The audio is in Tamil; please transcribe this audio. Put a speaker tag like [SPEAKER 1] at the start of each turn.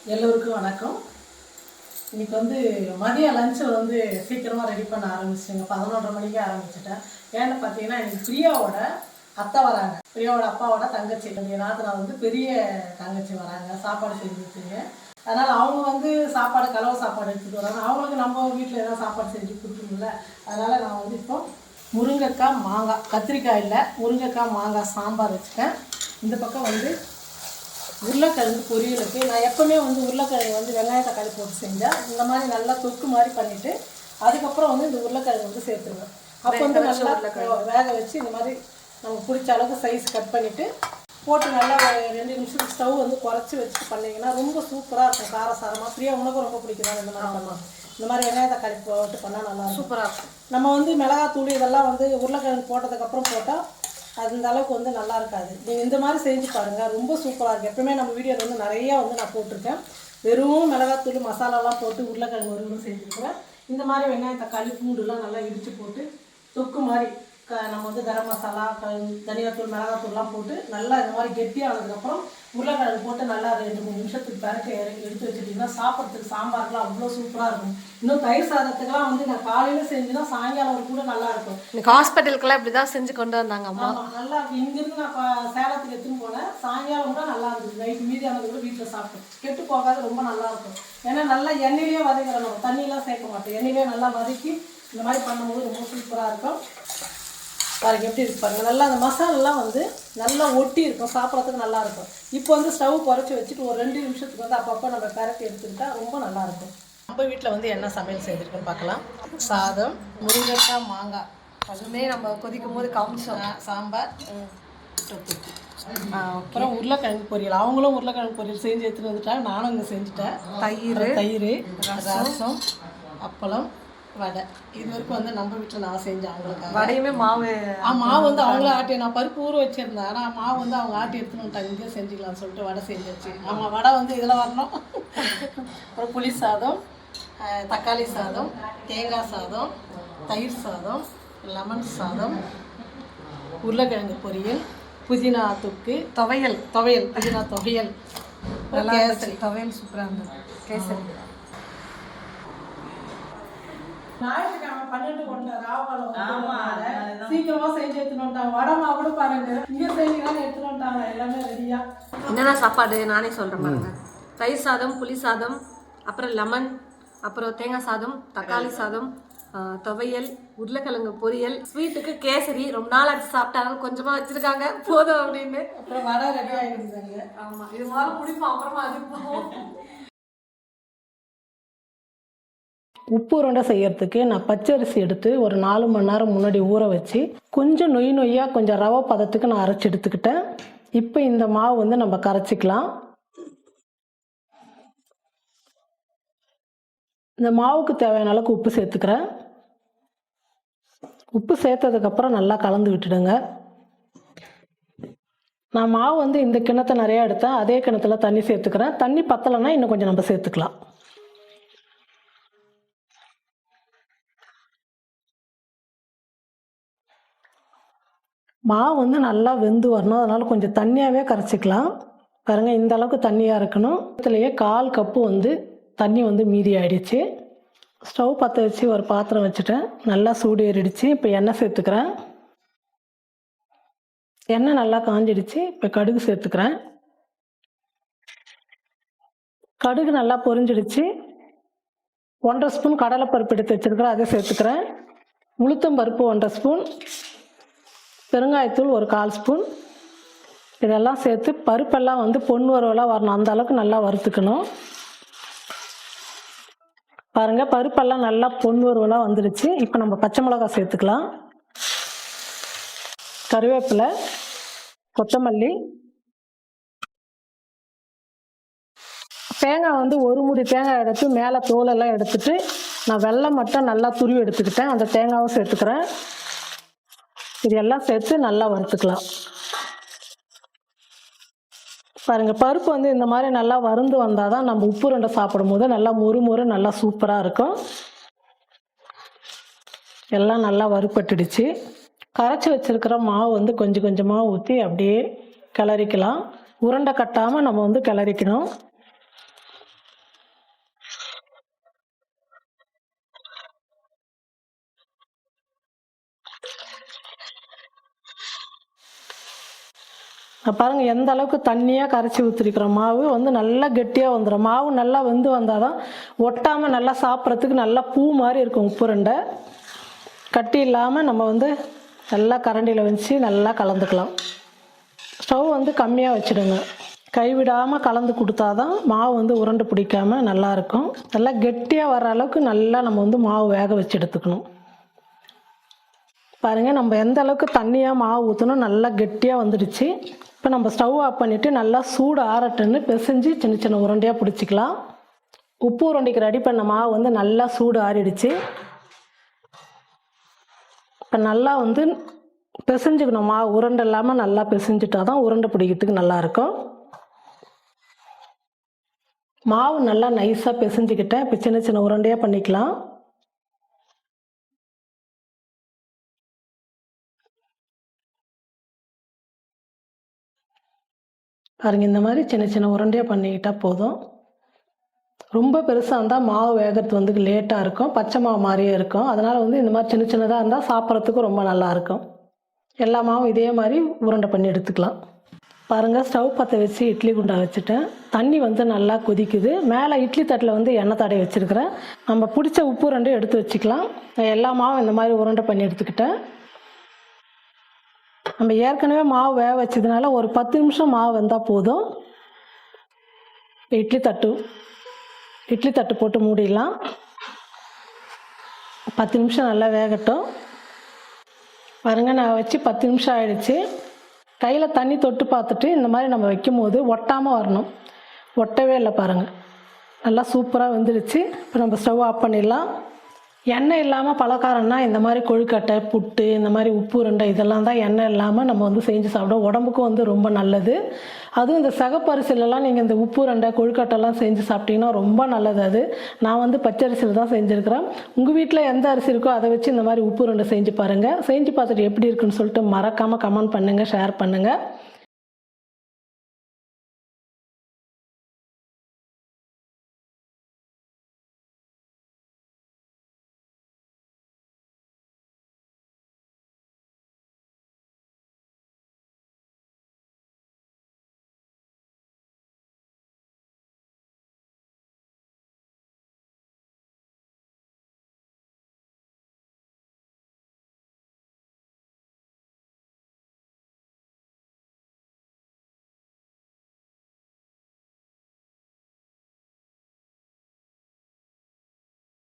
[SPEAKER 1] எல்லோருக்கும் வணக்கம். இன்னைக்கு மதிய லஞ்சை சீக்கிரமாக ரெடி பண்ண ஆரம்பிச்சிங்க. 11:30 மணிக்கு ஆரம்பிச்சிட்டேன். ஏன்னு பார்த்தீங்கன்னா இன்னைக்கு பிரியாவோட அத்தை வராங்க. பிரியாவோட அப்பாவோட தங்கச்சி, என்னுடைய நாத்தனார் பெரிய தங்கச்சி வராங்க. சாப்பாடு செஞ்சுருக்குங்க. அதனால் அவங்க சாப்பாடு கலவை சாப்பாடு எடுத்துகிட்டு வராங்க. அவங்களுக்கு நம்ம வீட்டில் ஏதாவது சாப்பாடு செஞ்சு கொடுக்கணும்ல. அதனால் நான் இப்போ முருங்கைக்காய் மாங்காய், கத்திரிக்காய் இல்லை, முருங்கைக்காய் மாங்காய் சாம்பார் வச்சுட்டேன். இந்த பக்கம் உருளைக்கிழங்கு பொரியலுக்கு நான் எப்போவுமே உருளைக்கிழங்கு வெங்காய தக்காளி போட்டு செஞ்சேன். இந்த மாதிரி நல்லா தொக்கு மாதிரி பண்ணிவிட்டு அதுக்கப்புறம் இந்த உருளைக்கிழங்கு சேர்த்துருவேன். அப்போ நல்லா வேக வச்சு இந்த மாதிரி நமக்கு பிடிச்ச அளவுக்கு சைஸ் கட் பண்ணிவிட்டு போட்டு நல்லா 2 நிமிஷத்துக்கு ஸ்டவ் குறைச்சி வச்சுட்டு பண்ணிங்கன்னா ரொம்ப சூப்பராக இருக்கும். காரசாரமாக ஃப்ரீயாக உனக்கும் ரொம்ப பிடிக்கும். இந்த மாதிரி பண்ணலாம். இந்த மாதிரி வெங்காய தக்காளி போட்டு பண்ணால் நல்லா சூப்பராக இருக்கும். நம்ம மிளகாத்தூள் இதெல்லாம் உருளைக்கிழங்கு போட்டதுக்கப்புறம் போட்டால் அந்த அளவுக்கு நல்லா இருக்காது. நீங்கள் இந்த மாதிரி செஞ்சு பாருங்கள், ரொம்ப சூப்பராக இருக்குது. எப்பவுமே நம்ம வீடியோவில் நிறையா நான் போட்டிருக்கேன். வெறும் மிளகாத்தூள் மசாலாலாம் போட்டு உருளைக்கிழங்கு ஒரு செஞ்சுருக்கிறேன். இந்த மாதிரி வெங்காயம் தக்காளி பூண்டுலாம் நல்லா இடித்து போட்டு தொக்கு மாதிரி நம்ம கரம் மசாலா தனியாத்தூள் மிளகாத்தூள்லாம் போட்டு நல்லா இந்த மாதிரி கெட்டியானதுக்கப்புறம் உருளைக்கிழங்கு போட்டு நல்லா 2-3 நிமிஷத்துக்கு பிறகு எடுத்து வச்சுட்டிங்கன்னா சாப்பிட்றதுக்கு சாம்பாருக்குலாம் அவ்வளோ சூப்பராக இருக்கும். இன்னும் தயிர் சாதத்துக்கெல்லாம் நான் காலையில் செஞ்சுன்னா சாயங்காலம் கூட நல்லா இருக்கும்.
[SPEAKER 2] எனக்கு ஹாஸ்பிட்டலுக்குலாம் இப்படி தான் செஞ்சு கொண்டு வந்தாங்க அம்மா.
[SPEAKER 1] நல்லா இருக்கும். இங்கேருந்து நான் சேலத்துக்கு எடுத்துன்னு போனேன். சாயங்காலம் கூட நல்லா இருந்துச்சு. நைட்டு மீதியானது கூட வீட்டில் சாப்பிட்டோம். கெட்டு போகாது, ரொம்ப நல்லா இருக்கும். ஏன்னா நல்லா எண்ணெயிலே வதக்கிறோம். நம்ம தண்ணியெலாம் சேர்க்க மாட்டோம். எண்ணெயிலே நல்லா வதக்கி இந்த மாதிரி பண்ணும்போது ரொம்ப சூப்பராக இருக்கும். பாருங்க எப்படி இருக்கு பாருங்கள். நல்லா அந்த மசாலெல்லாம் நல்லா ஒட்டி இருக்கும். சாப்பிட்றதுக்கு நல்லாயிருக்கும். இப்போ ஸ்டவ் குறைச்சி வச்சுட்டு ஒரு 2 நிமிஷத்துக்கு அப்பப்போ நம்ம பரட்டி எடுத்துக்கிட்டா ரொம்ப நல்லாயிருக்கும். நம்ம வீட்டில் என்ன சமையல் செய்திருக்குன்னு பார்க்கலாம். சாதம், முருங்கைக்காய் மாங்காய்,
[SPEAKER 2] அதுவுமே நம்ம கொதிக்கும் போது காமிச்சோம்.
[SPEAKER 1] சாம்பார், அப்புறம் உருளைக்கிழங்கு பொரியல். அவங்களும் உருளைக்கிழங்கு பொரியல் செஞ்சு எடுத்துகிட்டு வந்துட்டாங்க. நானும் இங்கே செஞ்சுட்டேன். தயிர், ரசம், அப்பளம், வடை. இது வரைக்கும் நம்ம வீட்டில் நான் செஞ்சேன். அவங்களுக்கு
[SPEAKER 2] வடையுமே மாவு
[SPEAKER 1] அவங்களே ஆட்டி, நான் பருப்பு ஊற வச்சுருந்தேன். ஆனால் மாவு அவங்க ஆட்டி எடுத்துன்னு வந்துட்டாங்க. இங்கே செஞ்சுக்கலாம்னு சொல்லிட்டு வடை செஞ்சிருச்சு. ஆமாம், வடை இதில் வரணும். அப்புறம் புளி சாதம், தக்காளி சாதம், தேங்காய் சாதம், தயிர் சாதம், லெமன் சாதம், உருளைக்கிழங்கு பொரியல், புதினா தொக்கு, துவையல், புதினா துவையல், கேசரி.
[SPEAKER 2] துவையல் சூப்பராக இருந்தது. கேசரி
[SPEAKER 1] ஞாயிற்றுக்கிழமை 12 ராவாலம் சீக்கிரமா செஞ்சு எடுத்துட்டு வந்துட்டாங்க. வடமா கூட பாருங்க, இங்க செஞ்சுதான் எடுத்துட்டு வந்துட்டாங்க. எல்லாமே ரெடியா.
[SPEAKER 2] என்னென்ன சாப்பாடு நானே சொல்றேன் பாருங்க. தயிர் சாதம், புளி சாதம், அப்புறம் லெமன், அப்புறம் தேங்காய் சாதம், தக்காளி சாதம், துவையல், உருளைக்கிழங்கு பொரியல், ஸ்வீட்டுக்கு கேசரி. ரொம்ப நாள் ஆச்சு சாப்பிட்டாங்க, கொஞ்சமா வச்சிருக்காங்க போதும் அப்படின்னு.
[SPEAKER 1] அப்புறம் வடை ரெடி ஆகிடுறாங்க.
[SPEAKER 2] ஆமா, இது மாதிரி குடிப்போம். அப்புறமா அது
[SPEAKER 1] உப்பு உருண்டை செய்யறதுக்கு நான் பச்சரிசி எடுத்து ஒரு 4 மணி நேரம் முன்னாடி ஊற வச்சு கொஞ்சம் நொய்யாக கொஞ்சம் ரவை பதத்துக்கு நான் அரைச்சி எடுத்துக்கிட்டேன். இப்போ இந்த மாவு நம்ம கரைச்சிக்கலாம். இந்த மாவுக்கு தேவையான அளவுக்கு உப்பு சேர்த்துக்கிறேன். உப்பு சேர்த்ததுக்கப்புறம் நல்லா கலந்து விட்டுடுங்க. நான் மாவு இந்த கிணத்தை நிறையா எடுத்தேன். அதே கிணத்துல தண்ணி சேர்த்துக்கிறேன். தண்ணி பத்தலைன்னா இன்னும் கொஞ்சம் நம்ம சேர்த்துக்கலாம். மாவு நல்லா வெந்து வரணும். அதனால் கொஞ்சம் தண்ணியாகவே கரைச்சிக்கலாம். பாருங்கள், இந்த அளவுக்கு தண்ணியாக இருக்கணும். இதுலேயே 1/4 கப்பு தண்ணி மீதி ஆகிடுச்சு. ஸ்டவ் பற்ற வச்சு ஒரு பாத்திரம் வச்சுட்டேன். நல்லா சூடு ஏறிடுச்சு. இப்போ எண்ணெய் சேர்த்துக்கிறேன். எண்ணெய் நல்லா காஞ்சிடுச்சு. இப்போ கடுகு சேர்த்துக்கிறேன். கடுகு நல்லா பொரிஞ்சிடுச்சு. 1.5 ஸ்பூன் கடலைப்பருப்பு எடுத்து வச்சுருக்கிறேன், அதை சேர்த்துக்கிறேன். உளுத்தம்பருப்பு 1.5 ஸ்பூன், பெருங்காயத்தூள் ஒரு 1/4 ஸ்பூன். இதெல்லாம் சேர்த்து பருப்பெல்லாம் பொன் வறுவலாக வரணும். அந்த அளவுக்கு நல்லா வறுத்துக்கணும். பாருங்கள், பருப்பெல்லாம் நல்லா பொன் வறுவலாக வந்துடுச்சு. இப்போ நம்ம பச்சை மிளகாய் சேர்த்துக்கலாம். கருவேப்பிலை, கொத்தமல்லி, தேங்காய் ஒரு மூடி தேங்காய் எடுத்து மேலே தோலெல்லாம் எடுத்துட்டு நான் வெல்லம் மட்டும் நல்லா துருவி எடுத்துக்கிட்டேன். அந்த தேங்காவும் சேர்த்துக்கிறேன். இதெல்லாம் சேர்த்து நல்லா வறுத்துக்கலாம். பாருங்கள், பருப்பு இந்த மாதிரி நல்லா வறுந்து வந்தால் தான் நம்ம உப்பு உருண்டை சாப்பிடும் போது நல்லா மொறு நல்லா சூப்பராக இருக்கும். எல்லாம் நல்லா வறுப்பட்டுடுச்சு. கரைச்சி வச்சுருக்கிற மாவு கொஞ்சம் கொஞ்சமாக ஊற்றி அப்படியே கிளறிக்கலாம். உருண்டை கட்டாமல் நம்ம கிளறிக்கணும். பாருங்கள் எந்த அளவுக்கு தண்ணியாக கரைச்சி ஊற்றிருக்கிற மாவு வந்து நல்லா கெட்டியாக வந்துடும். மாவு நல்லா வெந்து வந்தால் தான் ஒட்டாமல் நல்லா சாப்பிட்றதுக்கு நல்லா பூ மாதிரி இருக்கும். உப்புருண்டை கட்டி இல்லாமல் நம்ம வந்து நல்லா கரண்டியில் வச்சு நல்லா கலந்துக்கலாம். ஸ்டவ் வந்து கம்மியாக வச்சுடுங்க. கைவிடாமல் கலந்து கொடுத்தா தான் மாவு வந்து உருண்டை பிடிக்காமல் நல்லாயிருக்கும். நல்லா கெட்டியாக வர்ற அளவுக்கு நல்லா நம்ம வந்து மாவு வேக வச்சு எடுத்துக்கணும். பாருங்கள் நம்ம எந்த அளவுக்கு தண்ணியாக மாவு ஊற்றணும் நல்லா கெட்டியாக வந்துடுச்சு. இப்போ நம்ம ஸ்டவ் ஆஃப் பண்ணிவிட்டு நல்லா சூடு ஆறட்டுன்னு பிசைஞ்சு சின்ன சின்ன உருண்டையாக பிடிச்சிக்கலாம். உப்பு உருண்டைக்கு ரெடி பண்ண மாவு வந்து நல்லா சூடு ஆறிடுச்சு. இப்போ நல்லா வந்து பிசைஞ்சுக்கணும். மாவு உருண்டை இல்லாமல் நல்லா பிசைஞ்சிட்டா தான் உருண்டை பிடிக்கிறதுக்கு நல்லாயிருக்கும். மாவு நல்லா நைஸாக பிசைஞ்சுக்கிட்டேன். இப்போ சின்ன சின்ன உருண்டையாக பண்ணிக்கலாம். பாருங்க இந்த மாதிரி சின்ன சின்ன உருண்டையாக பண்ணிக்கிட்டால் போதும். ரொம்ப பெருசாக இருந்தால் மாவு வேகிறது வந்து லேட்டாக இருக்கும், பச்சை மாவு மாதிரியே இருக்கும். அதனால் வந்து இந்த மாதிரி சின்ன சின்னதாக இருந்தால் சாப்பிட்றதுக்கும் ரொம்ப நல்லாயிருக்கும். எல்லா மாவும் இதே மாதிரி உருண்டை பண்ணி எடுத்துக்கலாம். பாருங்கள் ஸ்டவ் பற்ற வச்சு இட்லி குண்டா வச்சுட்டேன். தண்ணி வந்து நல்லா கொதிக்குது. மேலே இட்லி தட்டில் வந்து எண்ணெய் தடவி வச்சுருக்கிறேன். நம்ம பிடிச்ச உப்பு உருண்டை எடுத்து வச்சுக்கலாம். நான் எல்லா மாவும் இந்த மாதிரி உருண்டை பண்ணி எடுத்துக்கிட்டேன். நம்ம ஏற்கனவே மாவு வேக வச்சதுனால ஒரு 10 நிமிஷம் மாவு வந்தால் போதும். இட்லி தட்டு போட்டு மூடிடலாம். 10 நிமிஷம் நல்லா வேகட்டும். பாருங்கள் நான் வச்சு 10 நிமிஷம் ஆகிடுச்சு. கையில் தண்ணி தொட்டு பார்த்துட்டு இந்த மாதிரி நம்ம வைக்கும் போது ஒட்டாமல் வரணும். ஒட்டவே இல்லை பாருங்கள், நல்லா சூப்பராக வெந்துடுச்சு. இப்போ நம்ம ஸ்டவ் ஆஃப் பண்ணிடலாம். எண்ணெய் இல்லாமல் பலகாரம்னா இந்த மாதிரி கொழுக்கட்டை, புட்டு, இந்த மாதிரி உப்பு உருண்டை இதெல்லாம் தான் எண்ணெய் இல்லாமல் நம்ம வந்து செஞ்சு சாப்பிடுவோம். உடம்புக்கும் வந்து ரொம்ப நல்லது. அதுவும் இந்த சிகப்பரிசிலெலாம் நீங்கள் இந்த உப்பு உருண்டை, கொழுக்கட்டைலாம் செஞ்சு சாப்பிட்டீங்கன்னா ரொம்ப நல்லது. அது நான் வந்து பச்சரிசியில் தான் செஞ்சுருக்கிறேன். உங்கள் வீட்டில் எந்த அரிசி இருக்கோ அதை வச்சு இந்த மாதிரி உப்பு உருண்டை செஞ்சு பாருங்கள். செஞ்சு பார்த்துட்டு எப்படி இருக்குன்னு சொல்லிட்டு மறக்காமல் கமெண்ட் பண்ணுங்கள், ஷேர் பண்ணுங்கள்.